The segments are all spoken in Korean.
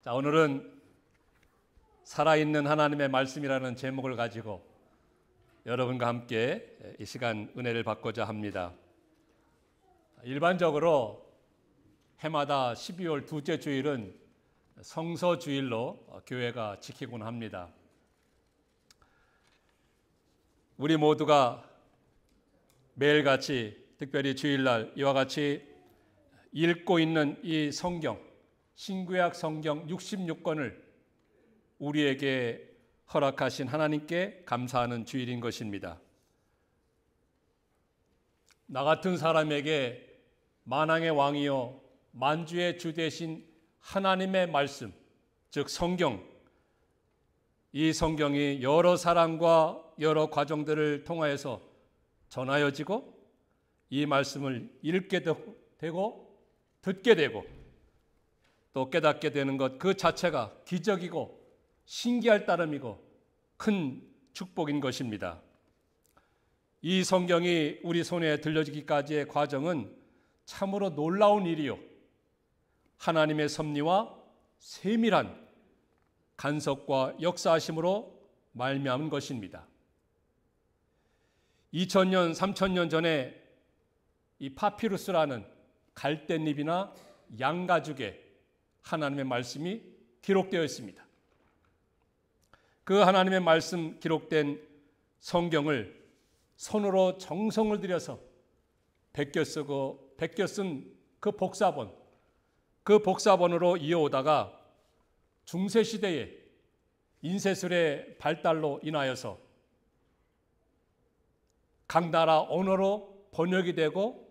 자, 오늘은 살아있는 하나님의 말씀이라는 제목을 가지고 여러분과 함께 이 시간 은혜를 받고자 합니다. 일반적으로 해마다 12월 둘째 주일은 성서주일로 교회가 지키곤 합니다. 우리 모두가 매일같이, 특별히 주일날 이와 같이 읽고 있는 이 성경, 신구약 성경 66권을 우리에게 허락하신 하나님께 감사하는 주일인 것입니다. 나 같은 사람에게 만왕의 왕이요 만주의 주 되신 하나님의 말씀, 즉 성경, 이 성경이 여러 사람과 여러 과정들을 통하여서 전하여지고 이 말씀을 읽게 되고 듣게 되고 또 깨닫게 되는 것 그 자체가 기적이고 신기할 따름이고 큰 축복인 것입니다. 이 성경이 우리 손에 들려지기까지의 과정은 참으로 놀라운 일이요 하나님의 섭리와 세밀한 간섭과 역사하심으로 말미암은 것입니다. 2000년, 3000년 전에 이 파피루스라는 갈대잎이나 양가죽에 하나님의 말씀이 기록되어 있습니다. 그 하나님의 말씀 기록된 성경을 손으로 정성을 들여서 베껴 쓴 그 복사본으로 이어오다가 중세시대에 인쇄술의 발달로 인하여서 각 나라 언어로 번역이 되고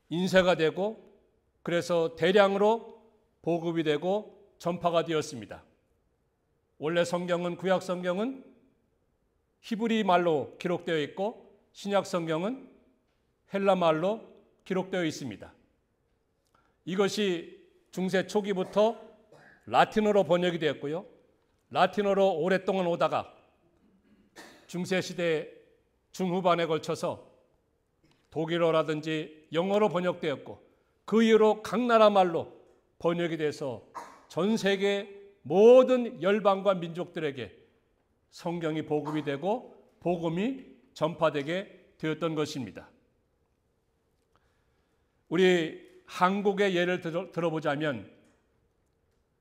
인쇄가 되고 그래서 대량으로 보급이 되고 전파가 되었습니다. 원래 성경은, 구약 성경은 히브리 말로 기록되어 있고 신약 성경은 헬라 말로 기록되어 있습니다. 이것이 중세 초기부터 라틴어로 번역이 되었고요. 라틴어로 오랫동안 오다가 중세 시대 중후반에 걸쳐서 독일어라든지 영어로 번역되었고 그 이후로 각 나라 말로 번역이 돼서 전 세계 모든 열방과 민족들에게 성경이 보급이 되고 복음이 전파되게 되었던 것입니다. 우리 한국의 예를 들어보자면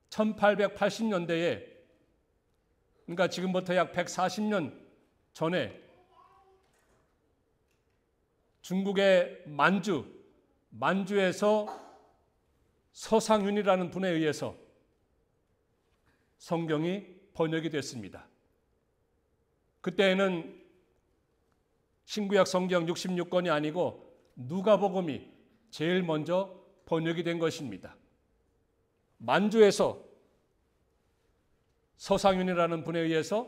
1880년대에 그러니까 지금부터 약 140년 전에 중국의 만주에서 서상윤이라는 분에 의해서 성경이 번역이 됐습니다. 그때에는 신구약 성경 66권이 아니고 누가복음이 제일 먼저 번역이 된 것입니다. 만주에서 서상윤이라는 분에 의해서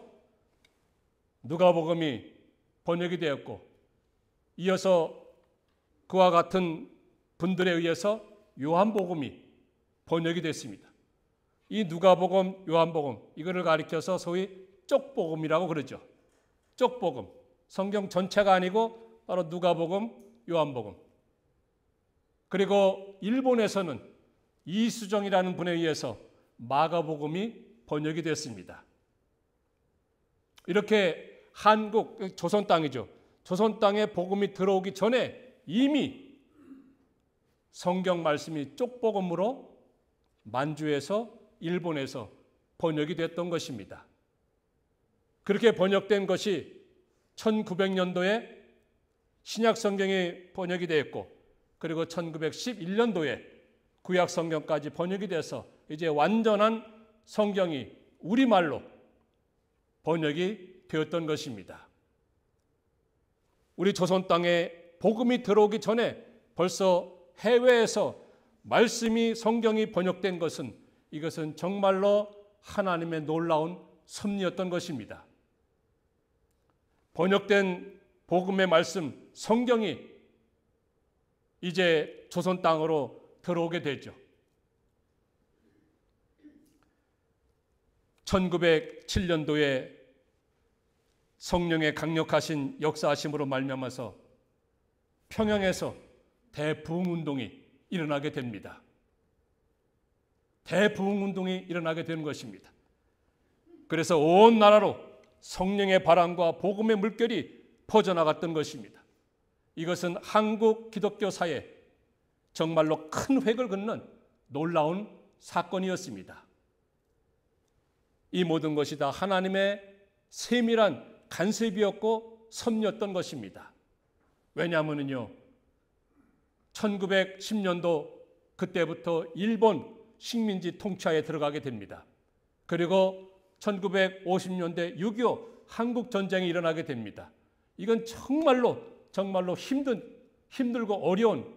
누가복음이 번역이 되었고 이어서 그와 같은 분들에 의해서 요한복음이 번역이 됐습니다. 이 누가복음, 요한복음 이거를 가리켜서 소위 쪽복음이라고 그러죠. 쪽복음. 성경 전체가 아니고 바로 누가복음, 요한복음. 그리고 일본에서는 이수정이라는 분에 의해서 마가복음이 번역이 됐습니다. 이렇게 한국, 조선 땅이죠. 조선 땅에 복음이 들어오기 전에 이미 성경 말씀이 쪽복음으로 만주에서 일본에서 번역이 됐던 것입니다. 그렇게 번역된 것이 1900년도에 신약 성경이 번역이 되었고 그리고 1911년도에 구약 성경까지 번역이 돼서 이제 완전한 성경이 우리말로 번역이 되었던 것입니다. 우리 조선 땅에 복음이 들어오기 전에 벌써 해외에서 말씀이 성경이 번역된 것은 이것은 정말로 하나님의 놀라운 섭리였던 것입니다. 번역된 복음의 말씀 성경이 이제 조선 땅으로 들어오게 되죠. 1907년도에 성령의 강력하신 역사하심으로 말미암아서 평양에서 대부흥운동이 일어나게 됩니다. 대부흥운동이 일어나게 되는 것입니다. 그래서 온 나라로 성령의 바람과 복음의 물결이 퍼져나갔던 것입니다. 이것은 한국 기독교 사회에 정말로 큰 획을 긋는 놀라운 사건이었습니다. 이 모든 것이 다 하나님의 세밀한 간섭이었고 섭리였던 것입니다. 왜냐하면요, 1910년도 그때부터 일본 식민지 통치하에 들어가게 됩니다. 그리고 1950년대 6.25 한국 전쟁이 일어나게 됩니다. 이건 정말로 힘들고 어려운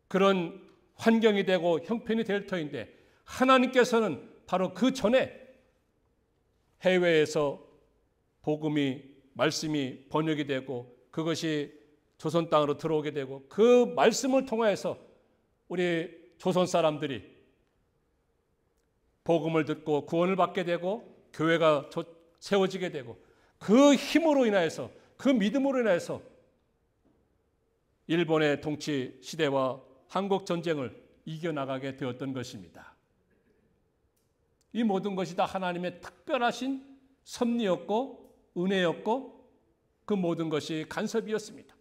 그런 환경이 되고 형편이 될 터인데, 하나님께서는 바로 그 전에 해외에서 복음이, 말씀이 번역이 되고 그것이 조선 땅으로 들어오게 되고, 그 말씀을 통해서 우리 조선 사람들이 복음을 듣고 구원을 받게 되고 교회가 세워지게 되고, 그 힘으로 인하여서, 그 믿음으로 인하여서 일본의 통치 시대와 한국 전쟁을 이겨나가게 되었던 것입니다. 이 모든 것이 다 하나님의 특별하신 섭리였고 은혜였고, 그 모든 것이 간섭이었습니다.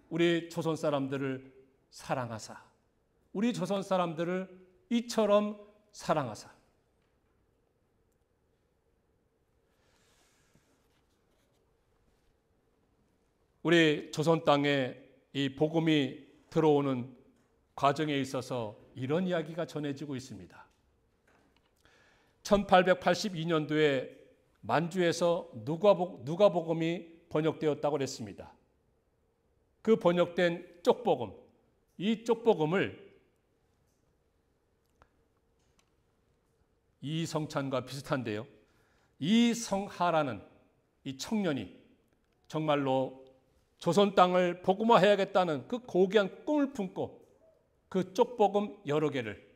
우리 조선 사람들을 사랑하사, 우리 조선 사람들을 이처럼 사랑하사. 우리 조선 땅에 이 복음이 들어오는 과정에 있어서 이런 이야기가 전해지고 있습니다. 1882년도에 만주에서 누가복음이 번역되었다고 했습니다. 그 번역된 쪽복음, 이 쪽복음을 이성찬과 비슷한데요, 이성하라는 이 청년이 정말로 조선 땅을 복음화해야겠다는 그 고귀한 꿈을 품고 그 쪽복음 여러 개를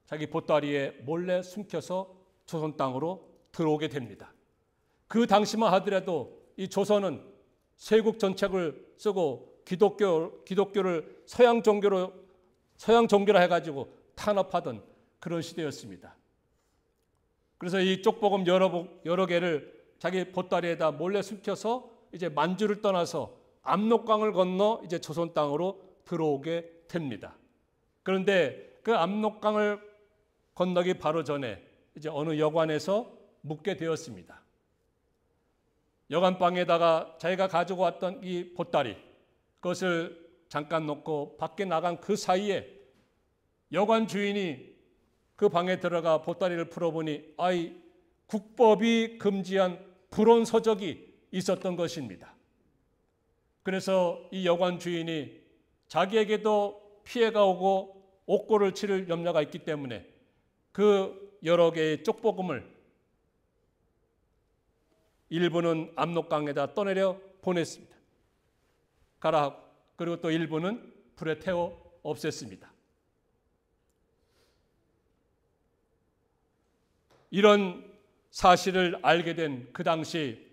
자기 보따리에 몰래 숨겨서 조선 땅으로 들어오게 됩니다. 그 당시만 하더라도 이 조선은 세국 정책을 쓰고 기독교를 서양 종교로 해가지고 탄압하던 그런 시대였습니다. 그래서 이 쪽복음 여러 개를 자기 보따리에다 몰래 숨겨서 이제 만주를 떠나서 압록강을 건너 이제 조선 땅으로 들어오게 됩니다. 그런데 그 압록강을 건너기 바로 전에 이제 어느 여관에서 묵게 되었습니다. 여관방에다가 자기가 가지고 왔던 이 보따리, 그것을 잠깐 놓고 밖에 나간 그 사이에 여관 주인이 그 방에 들어가 보따리를 풀어보니 국법이 금지한 불온 서적이 있었던 것입니다. 그래서 이 여관 주인이 자기에게도 피해가 오고 옥고를 치를 염려가 있기 때문에 그 여러 개의 쪽복음을 일부는 압록강에다 떠내려 보냈습니다. 가라 하고, 그리고 또 일부는 불에 태워 없앴습니다. 이런 사실을 알게 된 그 당시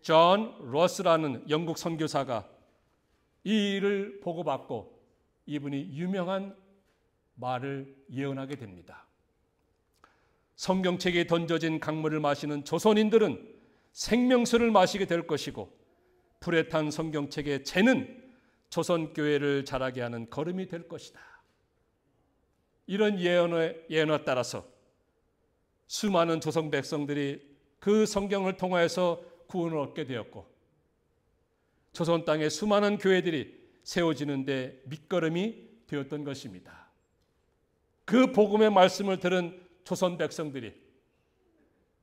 존 러스라는 영국 선교사가 이 일을 보고받고 이분이 유명한 말을 예언하게 됩니다. 성경책에 던져진 강물을 마시는 조선인들은 생명수를 마시게 될 것이고, 불에 탄 성경책의 재는 조선교회를 자라게 하는 걸음이 될 것이다. 이런 예언에 따라서 수많은 조선 백성들이 그 성경을 통하여서 구원을 얻게 되었고, 조선 땅에 수많은 교회들이 세워지는데 밑거름이 되었던 것입니다. 그 복음의 말씀을 들은 조선 백성들이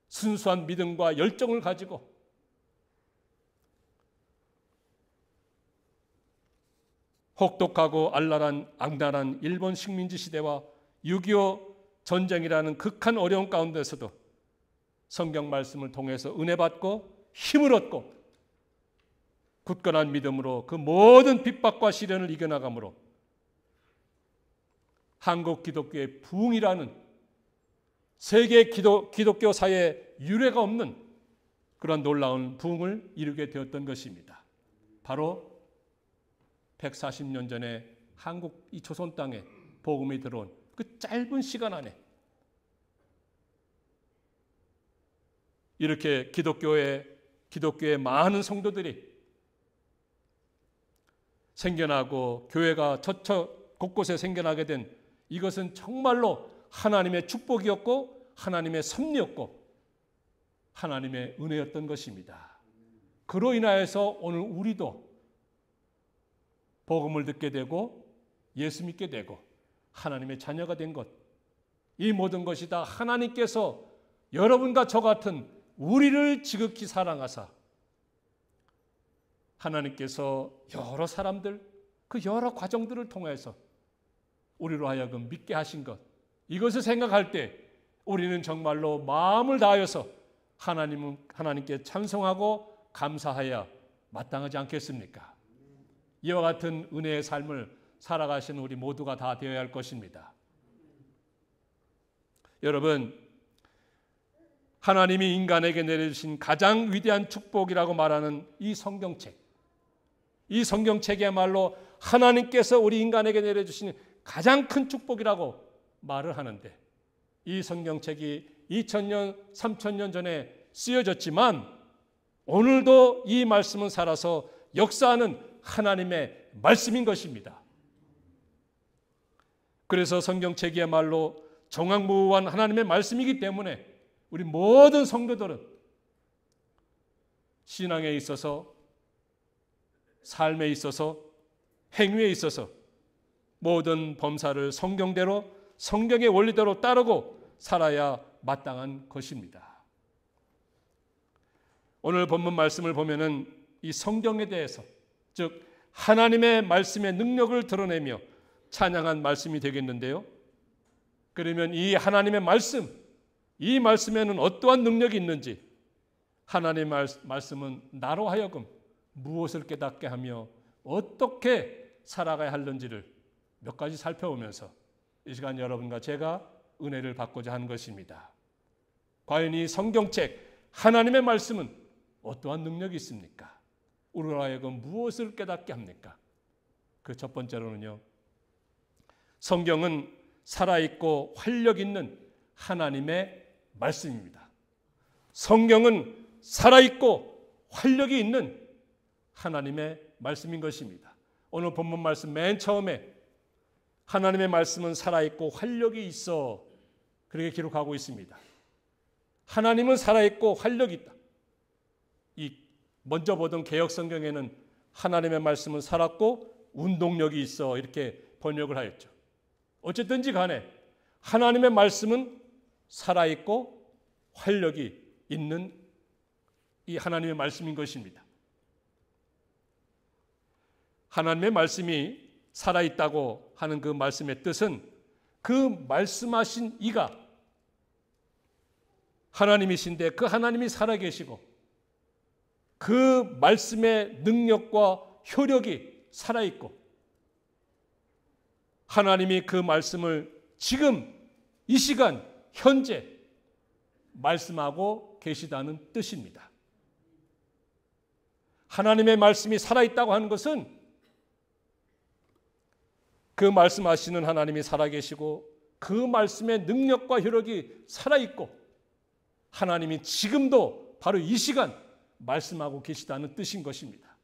순수한 믿음과 열정을 가지고 혹독하고 악랄한 일본 식민지 시대와 6.25 전쟁이라는 극한 어려움 가운데서도 성경 말씀을 통해서 은혜 받고 힘을 얻고 굳건한 믿음으로 그 모든 핍박과 시련을 이겨나가므로 한국 기독교의 부흥이라는 세계 기독교 사회에 유례가 없는 그런 놀라운 부흥을 이루게 되었던 것입니다. 바로 140년 전에 한국 이 조선 땅에 복음이 들어온 그 짧은 시간 안에 이렇게 기독교의 많은 성도들이 생겨나고 교회가 곳곳에 생겨나게 된 이것은 정말로 하나님의 축복이었고 하나님의 섭리였고 하나님의 은혜였던 것입니다. 그로 인하여서 오늘 우리도 복음을 듣게 되고 예수 믿게 되고 하나님의 자녀가 된 것, 이 모든 것이 다 하나님께서 여러분과 저 같은 우리를 지극히 사랑하사 하나님께서 여러 사람들, 그 여러 과정들을 통해서 우리로 하여금 믿게 하신 것, 이것을 생각할 때 우리는 정말로 마음을 다하여서 하나님께 찬송하고 감사하여 마땅하지 않겠습니까? 이와 같은 은혜의 삶을 살아가시는 우리 모두가 다 되어야 할 것입니다. 여러분, 하나님이 인간에게 내려주신 가장 위대한 축복이라고 말하는 이 성경책, 이 성경책이야말로 하나님께서 우리 인간에게 내려주신 가장 큰 축복이라고 말을 하는데, 이 성경책이 2000년, 3000년 전에 쓰여졌지만 오늘도 이 말씀은 살아서 역사하는 하나님의 말씀인 것입니다. 그래서 성경책이야말로 정확무한 하나님의 말씀이기 때문에 우리 모든 성도들은 신앙에 있어서, 삶에 있어서, 행위에 있어서 모든 범사를 성경대로, 성경의 원리대로 따르고 살아야 마땅한 것입니다. 오늘 본문 말씀을 보면은 이 성경에 대해서, 즉 하나님의 말씀의 능력을 드러내며 찬양한 말씀이 되겠는데요. 그러면 이 하나님의 말씀, 이 말씀에는 어떠한 능력이 있는지, 하나님의 말씀은 나로 하여금 무엇을 깨닫게 하며 어떻게 살아가야 하는지를 몇 가지 살펴보면서 이 시간 여러분과 제가 은혜를 받고자 하는 것입니다. 과연 이 성경책 하나님의 말씀은 어떠한 능력이 있습니까? 우리로 하여금 무엇을 깨닫게 합니까? 그 첫 번째로는요, 성경은 살아있고 활력 있는 하나님의 말씀입니다. 성경은 살아있고 활력이 있는 하나님의 말씀인 것입니다. 오늘 본문 말씀 맨 처음에 하나님의 말씀은 살아있고 활력이 있어, 그렇게 기록하고 있습니다. 하나님은 살아있고 활력이 있다. 이 먼저 보던 개역 성경에는 하나님의 말씀은 살았고 운동력이 있어, 이렇게 번역을 하였죠. 어쨌든지 간에 하나님의 말씀은 살아있고 활력이 있는 이 하나님의 말씀인 것입니다. 하나님의 말씀이 살아있다고 하는 그 말씀의 뜻은 그 말씀하신 이가 하나님이신데 그 하나님이 살아계시고 그 말씀의 능력과 효력이 살아있고 하나님이 그 말씀을 지금 이 시간 현재 말씀하고 계시다는 뜻입니다. 하나님의 말씀이 살아있다고 하는 것은 그 말씀하시는 하나님이 살아계시고 그 말씀의 능력과 효력이 살아있고 하나님이 지금도 바로 이 시간 말씀하고 계시다는 뜻인 것입니다.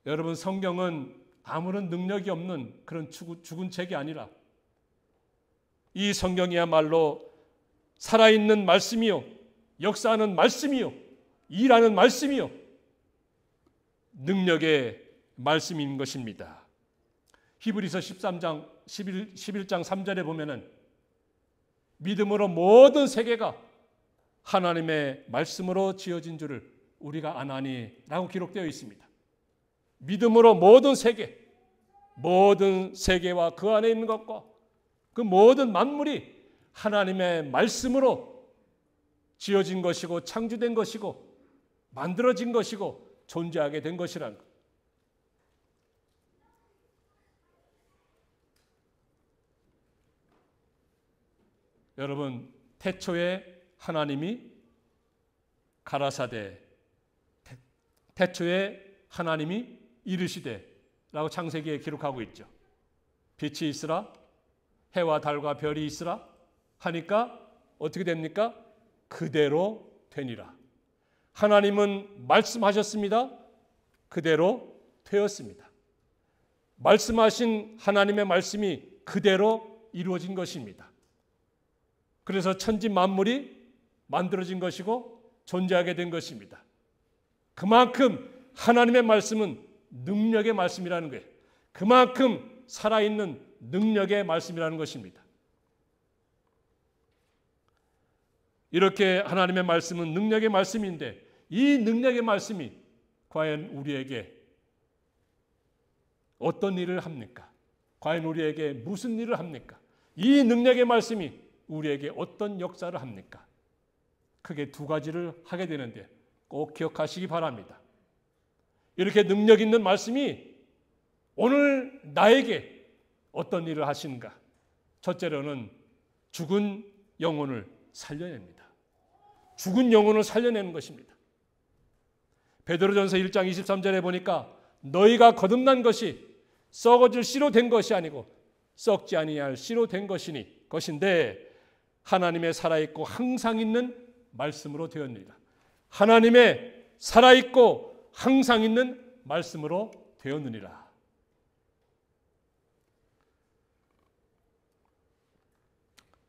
여러분, 성경은 아무런 능력이 없는 그런 죽은 책이 아니라 이 성경이야말로 살아있는 말씀이요, 역사하는 말씀이요, 일하는 말씀이요, 능력의 말씀인 것입니다. 히브리서 13장 11장 3절에 보면은 믿음으로 모든 세계가 하나님의 말씀으로 지어진 줄을 우리가 아나니라고 기록되어 있습니다. 믿음으로 모든 세계와 그 안에 있는 것과 그 모든 만물이 하나님의 말씀으로 지어진 것이고 창조된 것이고 만들어진 것이고 존재하게 된 것이라는 것. 여러분, 태초에 하나님이 가라사대, 태초에 하나님이 이르시되 라고 창세기에 기록하고 있죠. 빛이 있으라, 해와 달과 별이 있으라 하니까 어떻게 됩니까? 그대로 되니라. 하나님은 말씀하셨습니다. 그대로 되었습니다. 말씀하신 하나님의 말씀이 그대로 이루어진 것입니다. 그래서 천지 만물이 만들어진 것이고 존재하게 된 것입니다. 그만큼 하나님의 말씀은 능력의 말씀이라는 거예요. 그만큼 살아있는 능력의 말씀이라는 것입니다. 이렇게 하나님의 말씀은 능력의 말씀인데 이 능력의 말씀이 과연 우리에게 어떤 일을 합니까? 과연 우리에게 무슨 일을 합니까? 이 능력의 말씀이 우리에게 어떤 역사를 합니까? 크게 두 가지를 하게 되는데 꼭 기억하시기 바랍니다. 이렇게 능력 있는 말씀이 오늘 나에게 어떤 일을 하시는가? 첫째로는 죽은 영혼을 살려냅니다. 죽은 영혼을 살려내는 것입니다. 베드로전서 1장 23절에 보니까 너희가 거듭난 것이 썩어질 씨로 된 것이 아니고 썩지 아니할 씨로 된 것인데 하나님의 살아있고 항상 있는 말씀으로 되었느니라. 하나님의 살아있고 항상 있는 말씀으로 되었느니라.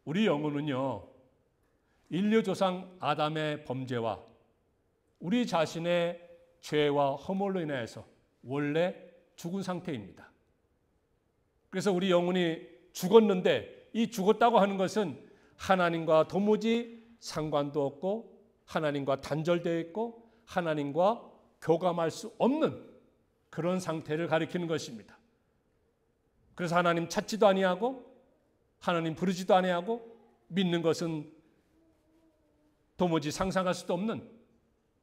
우리 영혼은요, 인류 조상 아담의 범죄와 우리 자신의 죄와 허물로 인해서 원래 죽은 상태입니다. 그래서 우리 영혼이 죽었는데 이 죽었다고 하는 것은 하나님과 도무지 상관도 없고 하나님과 단절되어 있고 하나님과 교감할 수 없는 그런 상태를 가리키는 것입니다. 그래서 하나님 찾지도 아니하고 하나님 부르지도 아니하고 믿는 것은 도무지 상상할 수도 없는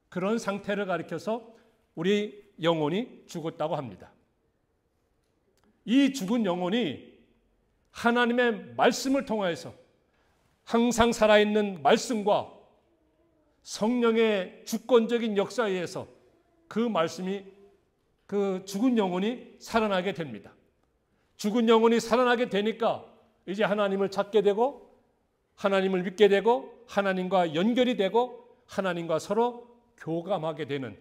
그런 상태를 가리켜서 우리 영혼이 죽었다고 합니다. 이 죽은 영혼이 하나님의 말씀을 통하여서 항상 살아있는 말씀과 성령의 주권적인 역사에 의해서 그 말씀이 그 죽은 영혼이 살아나게 됩니다. 죽은 영혼이 살아나게 되니까 이제 하나님을 찾게 되고 하나님을 믿게 되고 하나님과 연결이 되고 하나님과 서로 교감하게 되는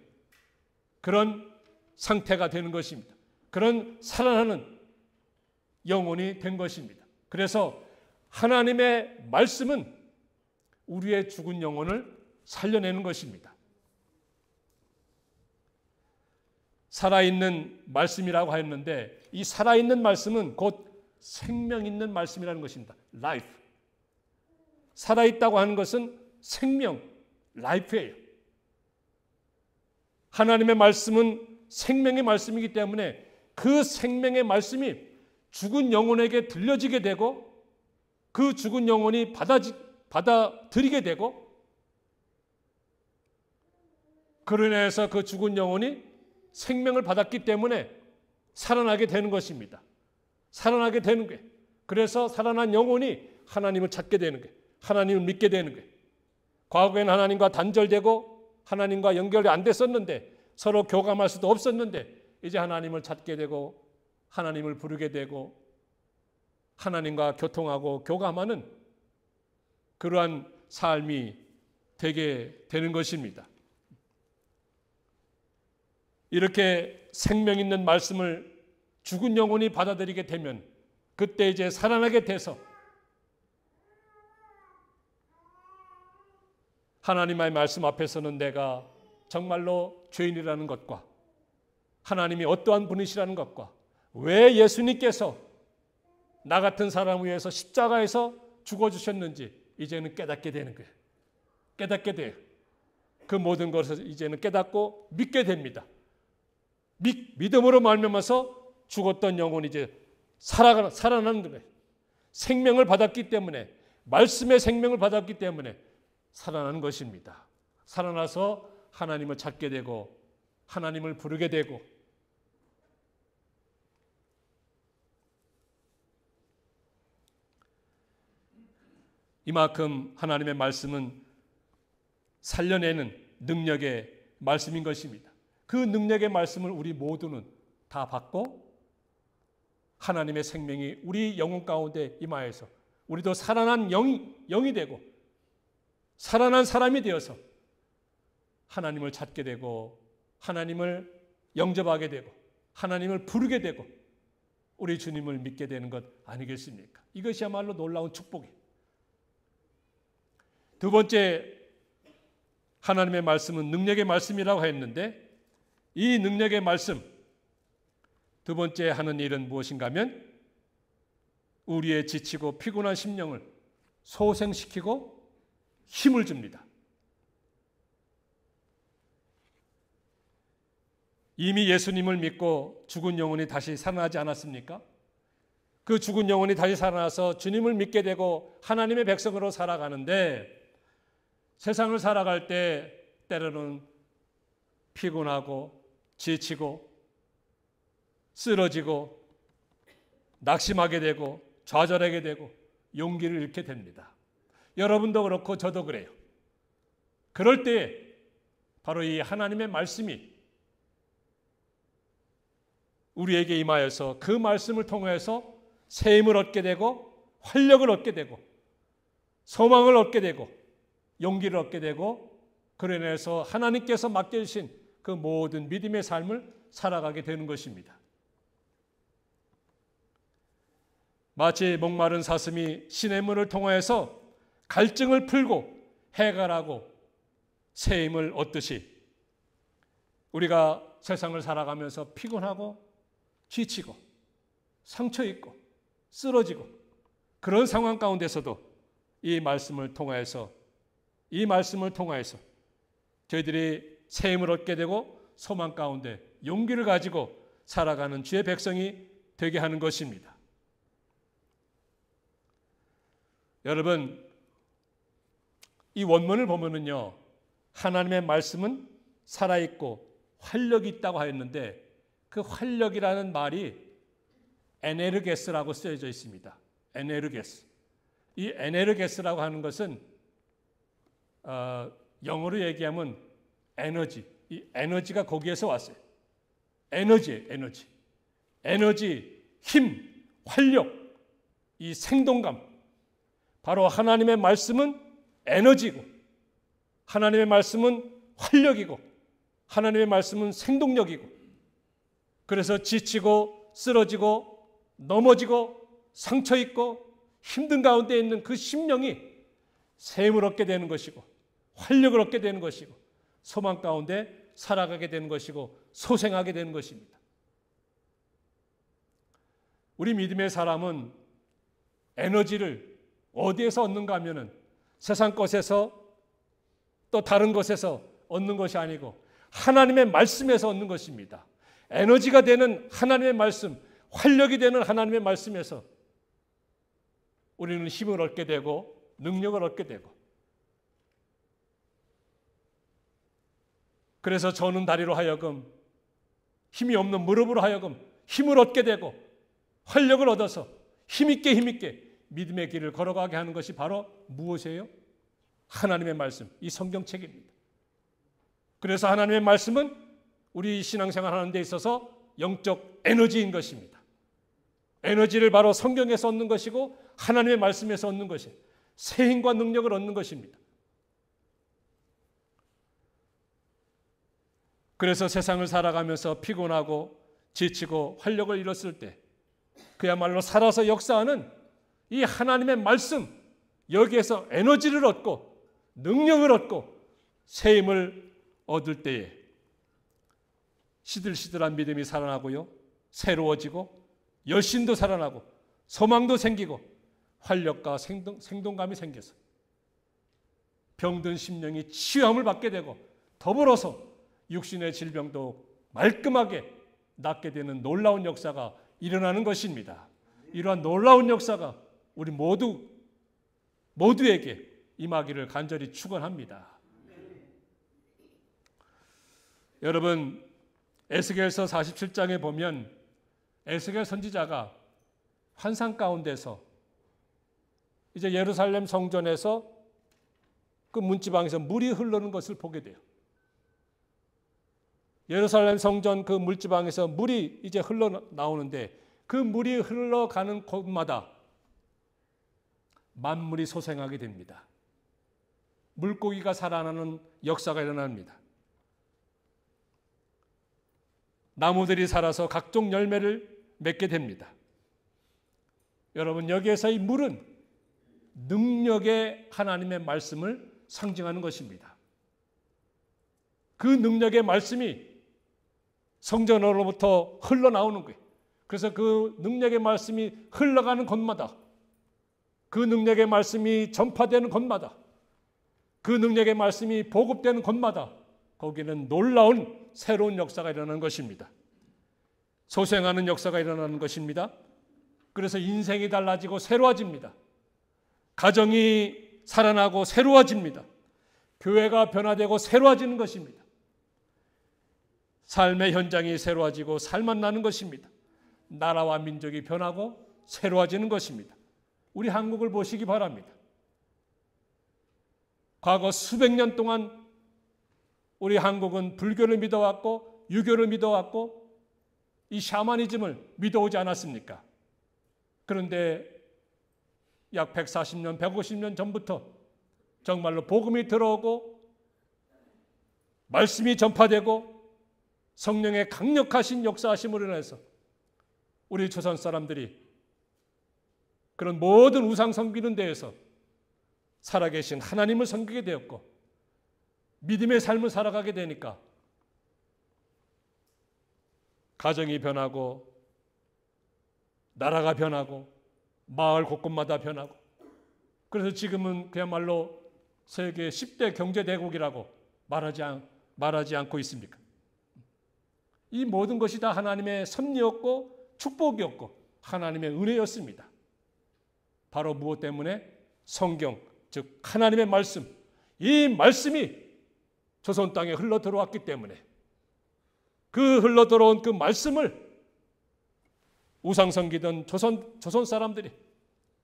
그런 상태가 되는 것입니다. 그런 살아나는 영혼이 된 것입니다. 그래서 하나님의 말씀은 우리의 죽은 영혼을 살려내는 것입니다. 살아있는 말씀이라고 하였는데 이 살아있는 말씀은 곧 생명 있는 말씀이라는 것입니다. life. 살아있다고 하는 것은 생명, life예요. 하나님의 말씀은 생명의 말씀이기 때문에 그 생명의 말씀이 죽은 영혼에게 들려지게 되고 그 죽은 영혼이 받아들이게 되고 그로 인해서 그 죽은 영혼이 생명을 받았기 때문에 살아나게 되는 것입니다. 살아나게 되는 거예요. 그래서 살아난 영혼이 하나님을 찾게 되는 거예요. 하나님을 믿게 되는 거예요. 과거에는 하나님과 단절되고 하나님과 연결이 안 됐었는데 서로 교감할 수도 없었는데 이제 하나님을 찾게 되고 하나님을 부르게 되고 하나님과 교통하고 교감하는 그러한 삶이 되게 되는 것입니다. 이렇게 생명 있는 말씀을 죽은 영혼이 받아들이게 되면 그때 이제 살아나게 돼서 하나님의 말씀 앞에서는 내가 정말로 죄인이라는 것과 하나님이 어떠한 분이시라는 것과 왜 예수님께서 나 같은 사람을 위해서 십자가에서 죽어주셨는지 이제는 깨닫게 되는 거예요. 깨닫게 돼요. 그 모든 것을 이제는 깨닫고 믿게 됩니다. 믿음으로 말미암아서 죽었던 영혼이 이제 살아나는 거예요. 생명을 받았기 때문에 말씀의 생명을 받았기 때문에 살아나는 것입니다. 살아나서 하나님을 찾게 되고 하나님을 부르게 되고 이만큼 하나님의 말씀은 살려내는 능력의 말씀인 것입니다. 그 능력의 말씀을 우리 모두는 다 받고 하나님의 생명이 우리 영혼 가운데 임하여서 우리도 살아난 영이 되고 살아난 사람이 되어서 하나님을 찾게 되고 하나님을 영접하게 되고 하나님을 부르게 되고 우리 주님을 믿게 되는 것 아니겠습니까? 이것이야말로 놀라운 축복이에요. 두 번째, 하나님의 말씀은 능력의 말씀이라고 했는데 이 능력의 말씀, 두 번째 하는 일은 무엇인가 하면 우리의 지치고 피곤한 심령을 소생시키고 힘을 줍니다. 이미 예수님을 믿고 죽은 영혼이 다시 살아나지 않았습니까? 그 죽은 영혼이 다시 살아나서 주님을 믿게 되고 하나님의 백성으로 살아가는데 세상을 살아갈 때 때로는 피곤하고 지치고 쓰러지고 낙심하게 되고 좌절하게 되고 용기를 잃게 됩니다. 여러분도 그렇고 저도 그래요. 그럴 때 바로 이 하나님의 말씀이 우리에게 임하여서 그 말씀을 통해서 새 힘을 얻게 되고 활력을 얻게 되고 소망을 얻게 되고 용기를 얻게 되고 그로 인해서 하나님께서 맡겨주신 그 모든 믿음의 삶을 살아가게 되는 것입니다. 마치 목마른 사슴이 시냇물을 통하여서 갈증을 풀고 해결하고 새 힘을 얻듯이 우리가 세상을 살아가면서 피곤하고 지치고 상처 있고 쓰러지고 그런 상황 가운데서도 이 말씀을 통하여서 저희들이 새 힘을 얻게 되고 소망 가운데 용기를 가지고 살아가는 주의 백성이 되게 하는 것입니다. 여러분, 이 원문을 보면은요, 하나님의 말씀은 살아있고 활력이 있다고 하였는데 그 활력이라는 말이 에네르게스라고 쓰여져 있습니다. 에네르게스. 이 에네르게스라고 하는 것은 영어로 얘기하면 에너지. 이 에너지가 거기에서 왔어요. 에너지예요, 에너지. 에너지, 힘, 활력, 이 생동감. 바로 하나님의 말씀은 에너지고 하나님의 말씀은 활력이고 하나님의 말씀은 생동력이고 그래서 지치고 쓰러지고 넘어지고 상처 있고 힘든 가운데 있는 그 심령이 새 힘을 얻게 되는 것이고 활력을 얻게 되는 것이고 소망 가운데 살아가게 되는 것이고 소생하게 되는 것입니다. 우리 믿음의 사람은 에너지를 어디에서 얻는가 하면은 세상 것에서 또 다른 것에서 얻는 것이 아니고 하나님의 말씀에서 얻는 것입니다. 에너지가 되는 하나님의 말씀, 활력이 되는 하나님의 말씀에서 우리는 힘을 얻게 되고 능력을 얻게 되고 그래서 저는 다리로 하여금 힘이 없는 무릎으로 하여금 힘을 얻게 되고 활력을 얻어서 힘있게 믿음의 길을 걸어가게 하는 것이 바로 무엇이에요? 하나님의 말씀, 이 성경책입니다. 그래서 하나님의 말씀은 우리 신앙생활 하는 데 있어서 영적 에너지인 것입니다. 에너지를 바로 성경에서 얻는 것이고 하나님의 말씀에서 얻는 것이 새 힘과 능력을 얻는 것입니다. 그래서 세상을 살아가면서 피곤하고 지치고 활력을 잃었을 때 그야말로 살아서 역사하는 이 하나님의 말씀, 여기에서 에너지를 얻고 능력을 얻고 새 힘을 얻을 때에 시들시들한 믿음이 살아나고요, 새로워지고 열심도 살아나고 소망도 생기고 활력과 생동감이 생겨서 병든 심령이 치유함을 받게 되고 더불어서 육신의 질병도 말끔하게 낫게 되는 놀라운 역사가 일어나는 것입니다. 이러한 놀라운 역사가 우리 모두에게 임하기를 간절히 축원합니다. 여러분, 에스겔서 47장에 보면 에스겔 선지자가 환상 가운데서 이제 예루살렘 성전에서 그 문지방에서 물이 흐르는 것을 보게 돼요. 예루살렘 성전 그 물지방에서 물이 이제 흘러나오는데 그 물이 흘러가는 곳마다 만물이 소생하게 됩니다. 물고기가 살아나는 역사가 일어납니다. 나무들이 살아서 각종 열매를 맺게 됩니다. 여러분, 여기에서 이 물은 능력의 하나님의 말씀을 상징하는 것입니다. 그 능력의 말씀이 성전으로부터 흘러나오는 거예요. 그래서 그 능력의 말씀이 흘러가는 곳마다, 그 능력의 말씀이 전파되는 곳마다, 그 능력의 말씀이 보급되는 곳마다 거기는 놀라운 새로운 역사가 일어나는 것입니다. 소생하는 역사가 일어나는 것입니다. 그래서 인생이 달라지고 새로워집니다. 가정이 살아나고 새로워집니다. 교회가 변화되고 새로워지는 것입니다. 삶의 현장이 새로워지고 살맛나는 것입니다. 나라와 민족이 변하고 새로워지는 것입니다. 우리 한국을 보시기 바랍니다. 과거 수백 년 동안 우리 한국은 불교를 믿어왔고 유교를 믿어왔고 이 샤머니즘을 믿어오지 않았습니까? 그런데 약 140년, 150년 전부터 정말로 복음이 들어오고 말씀이 전파되고 성령의 강력하신 역사하심으로 인해서 우리 조선 사람들이 그런 모든 우상 섬기는 데에서 살아계신 하나님을 섬기게 되었고 믿음의 삶을 살아가게 되니까 가정이 변하고 나라가 변하고 마을 곳곳마다 변하고 그래서 지금은 그야말로 세계 10대 경제대국이라고 말하지 않고 있습니까? 이 모든 것이 다 하나님의 섭리였고 축복이었고 하나님의 은혜였습니다. 바로 무엇 때문에? 성경, 즉 하나님의 말씀, 이 말씀이 조선 땅에 흘러 들어왔기 때문에 그 흘러 들어온 그 말씀을 우상 섬기던 조선 사람들이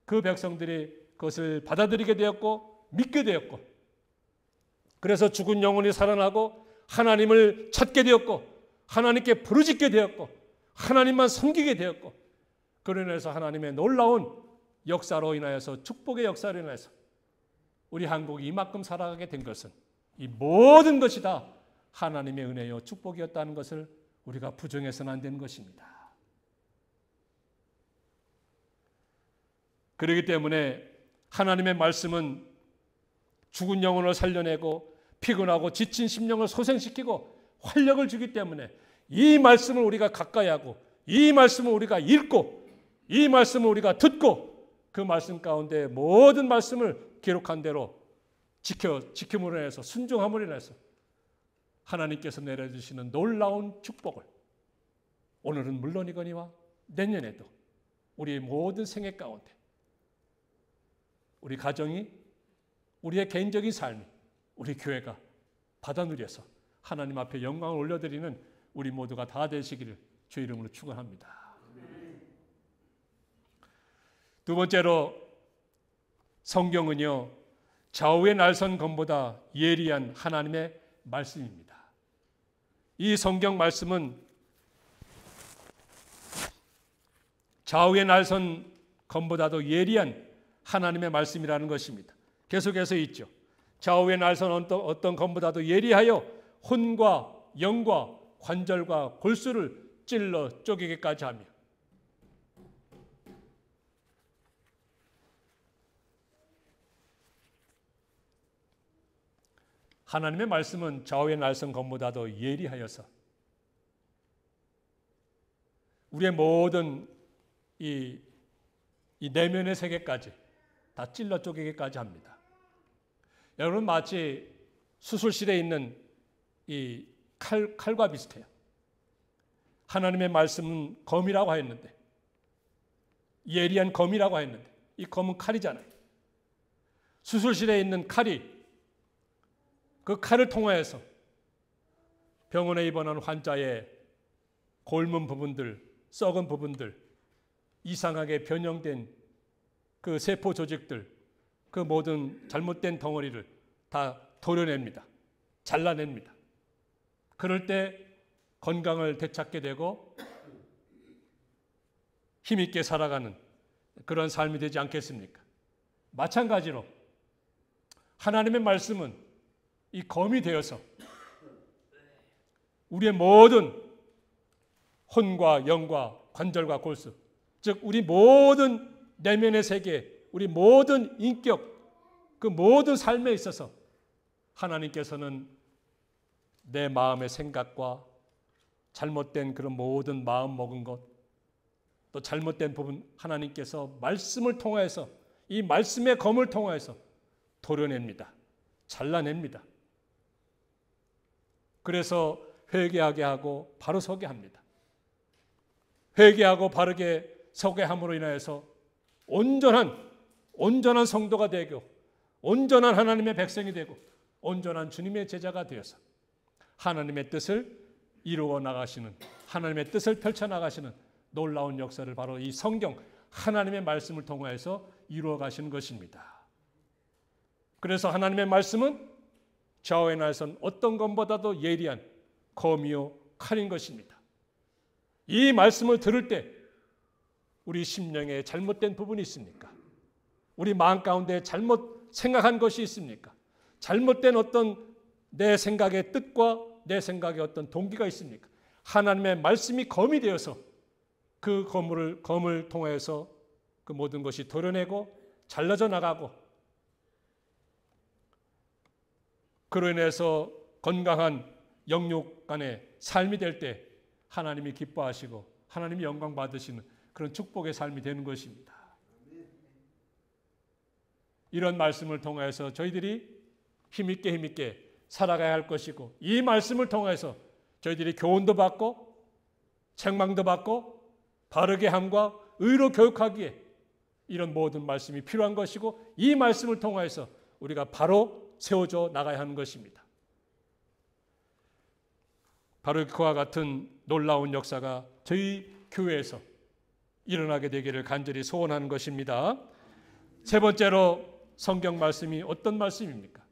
그 백성들이 그것을 받아들이게 되었고 믿게 되었고 그래서 죽은 영혼이 살아나고 하나님을 찾게 되었고 하나님께 부르짖게 되었고 하나님만 섬기게 되었고 그로 인해서 하나님의 놀라운 역사로 인하여서 축복의 역사로 인해서 우리 한국이 이만큼 살아가게 된 것은 이 모든 것이 다 하나님의 은혜요 축복이었다는 것을 우리가 부정해서는 안 되는 것입니다. 그렇기 때문에 하나님의 말씀은 죽은 영혼을 살려내고 피곤하고 지친 심령을 소생시키고 활력을 주기 때문에 이 말씀을 우리가 가까이 하고 이 말씀을 우리가 읽고 이 말씀을 우리가 듣고 그 말씀 가운데 모든 말씀을 기록한 대로 지킴으로 인해서 순종함으로 인해서 하나님께서 내려주시는 놀라운 축복을 오늘은 물론이거니와 내년에도 우리의 모든 생애 가운데 우리 가정이 우리의 개인적인 삶이 우리 교회가 받아 누려서 하나님 앞에 영광을 올려드리는 우리 모두가 다 되시기를 주 이름으로 축원합니다. 두 번째로 성경은요 좌우의 날선 검보다 예리한 하나님의 말씀입니다. 이 성경 말씀은 좌우의 날선 검보다도 예리한 하나님의 말씀이라는 것입니다. 계속해서 있죠. 좌우의 날선 어떤 검보다도 예리하여 혼과 영과 관절과 골수를 찔러 쪼개기까지 하며 하나님의 말씀은 좌우의 날선 검보다도 예리하여서 우리의 모든 이 내면의 세계까지 다 찔러 쪼개기까지 합니다. 여러분 마치 수술실에 있는 이 칼과 비슷해요. 하나님의 말씀은 검이라고 하였는데 예리한 검이라고 하였는데 이 검은 칼이잖아요. 수술실에 있는 칼이 그 칼을 통하여서 병원에 입원한 환자의 골문 부분들, 썩은 부분들, 이상하게 변형된 그 세포 조직들, 그 모든 잘못된 덩어리를 다 도려냅니다. 잘라냅니다. 그럴 때 건강을 되찾게 되고 힘있게 살아가는 그런 삶이 되지 않겠습니까? 마찬가지로 하나님의 말씀은 이 검이 되어서 우리의 모든 혼과 영과 관절과 골수, 즉 우리 모든 내면의 세계, 우리 모든 인격, 그 모든 삶에 있어서 하나님께서는 내 마음의 생각과 잘못된 그런 모든 마음 먹은 것, 또 잘못된 부분 하나님께서 말씀을 통하여서 이 말씀의 검을 통하여서 도려냅니다. 잘라냅니다. 그래서 회개하게 하고 바로 서게 합니다. 회개하고 바르게 서게 함으로 인하여서 온전한 성도가 되고 온전한 하나님의 백성이 되고 온전한 주님의 제자가 되어서 하나님의 뜻을 이루어 나가시는, 하나님의 뜻을 펼쳐 나가시는 놀라운 역사를 바로 이 성경 하나님의 말씀을 통하여서 이루어 가시는 것입니다. 그래서 하나님의 말씀은 좌우에 나선 어떤 것보다도 예리한 검이요 칼인 것입니다. 이 말씀을 들을 때 우리 심령에 잘못된 부분이 있습니까? 우리 마음 가운데 잘못 생각한 것이 있습니까? 잘못된 어떤 내 생각의 뜻과 내 생각의 어떤 동기가 있습니까? 하나님의 말씀이 검이 되어서 그 검을 통해서 그 모든 것이 도려내고 잘라져 나가고 그로 인해서 건강한 영육 간의 삶이 될 때 하나님이 기뻐하시고 하나님이 영광 받으시는 그런 축복의 삶이 되는 것입니다. 이런 말씀을 통해서 저희들이 힘있게 살아가야 할 것이고 이 말씀을 통해서 저희들이 교훈도 받고 책망도 받고 바르게 함과 의로 교육하기에 이런 모든 말씀이 필요한 것이고 이 말씀을 통해서 우리가 바로 세워져 나가야 하는 것입니다. 바로 그와 같은 놀라운 역사가 저희 교회에서 일어나게 되기를 간절히 소원하는 것입니다. 세 번째로 성경 말씀이 어떤 말씀입니까?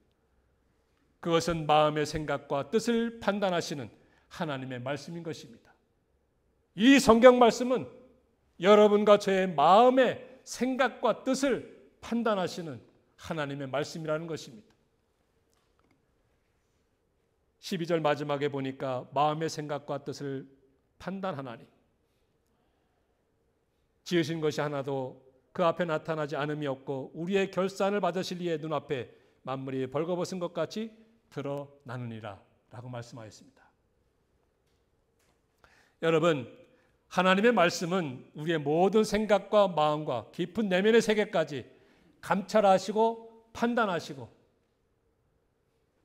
그것은 마음의 생각과 뜻을 판단하시는 하나님의 말씀인 것입니다. 이 성경 말씀은 여러분과 저의 마음의 생각과 뜻을 판단하시는 하나님의 말씀이라는 것입니다. 12절 마지막에 보니까 마음의 생각과 뜻을 판단하나니 지으신 것이 하나도 그 앞에 나타나지 않음이 없고 우리의 결산을 받으실 이의 눈앞에 만물이 벌거벗은 것 같이 드러나느니라 라고 말씀하였습니다. 여러분, 하나님의 말씀은 우리의 모든 생각과 마음과 깊은 내면의 세계까지 감찰하시고 판단하시고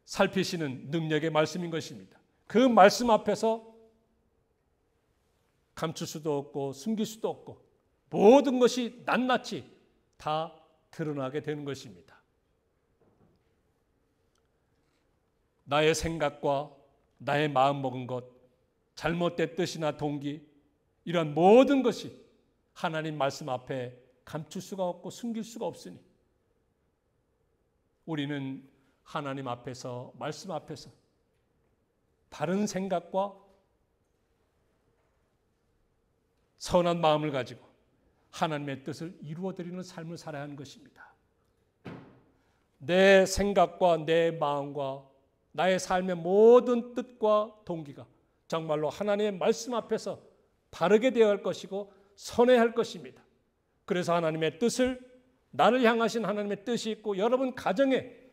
살피시는 능력의 말씀인 것입니다. 그 말씀 앞에서 감출 수도 없고 숨길 수도 없고 모든 것이 낱낱이 다 드러나게 되는 것입니다. 나의 생각과 나의 마음 먹은 것, 잘못된 뜻이나 동기, 이런 모든 것이 하나님 말씀 앞에 감출 수가 없고 숨길 수가 없으니 우리는 하나님 앞에서, 말씀 앞에서 바른 생각과 선한 마음을 가지고 하나님의 뜻을 이루어드리는 삶을 살아야 하는 것입니다. 내 생각과 내 마음과 나의 삶의 모든 뜻과 동기가 정말로 하나님의 말씀 앞에서 바르게 되어야 할 것이고 선해야 할 것입니다. 그래서 하나님의 뜻을, 나를 향하신 하나님의 뜻이 있고 여러분 가정에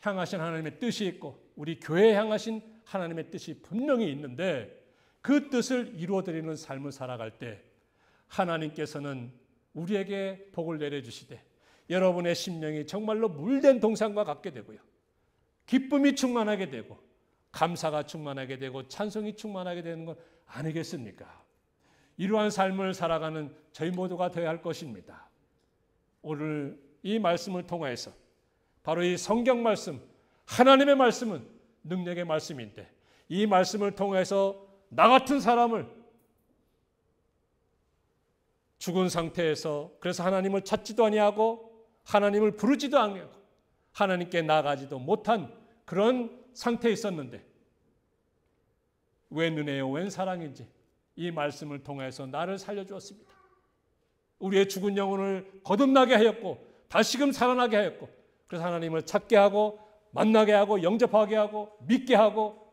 향하신 하나님의 뜻이 있고 우리 교회에 향하신 하나님의 뜻이 분명히 있는데 그 뜻을 이루어드리는 삶을 살아갈 때 하나님께서는 우리에게 복을 내려주시되 여러분의 심령이 정말로 물된 동산과 같게 되고요. 기쁨이 충만하게 되고 감사가 충만하게 되고 찬송이 충만하게 되는 건 아니겠습니까? 이러한 삶을 살아가는 저희 모두가 되어야 할 것입니다. 오늘 이 말씀을 통해서 바로 이 성경 말씀, 하나님의 말씀은 능력의 말씀인데 이 말씀을 통해서 나 같은 사람을 죽은 상태에서 그래서 하나님을 찾지도 아니하고 하나님을 부르지도 아니하고 하나님께 나아가지도 못한 그런 상태에 있었는데 웬 은혜요 웬 사랑인지 이 말씀을 통해서 나를 살려주었습니다. 우리의 죽은 영혼을 거듭나게 하였고 다시금 살아나게 하였고 그래서 하나님을 찾게 하고 만나게 하고 영접하게 하고 믿게 하고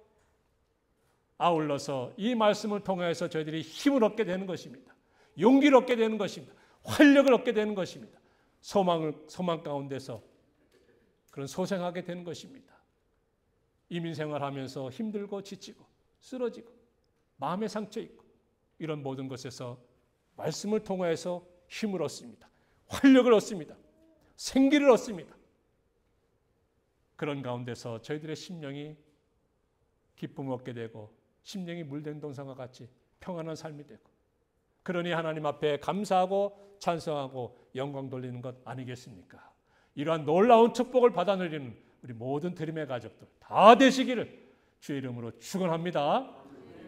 아울러서 이 말씀을 통해서 저희들이 힘을 얻게 되는 것입니다. 용기를 얻게 되는 것입니다. 활력을 얻게 되는 것입니다. 소망 가운데서 그런 소생하게 되는 것입니다. 이민생활하면서 힘들고 지치고 쓰러지고 마음의 상처 있고 이런 모든 것에서 말씀을 통해서 힘을 얻습니다. 활력을 얻습니다. 생기를 얻습니다. 그런 가운데서 저희들의 심령이 기쁨을 얻게 되고 심령이 물된 동산과 같이 평안한 삶이 되고 그러니 하나님 앞에 감사하고 찬송하고 영광 돌리는 것 아니겠습니까? 이러한 놀라운 축복을 받아 누리는 우리 모든 드림의 가족들 다 되시기를 주의 이름으로 축원합니다.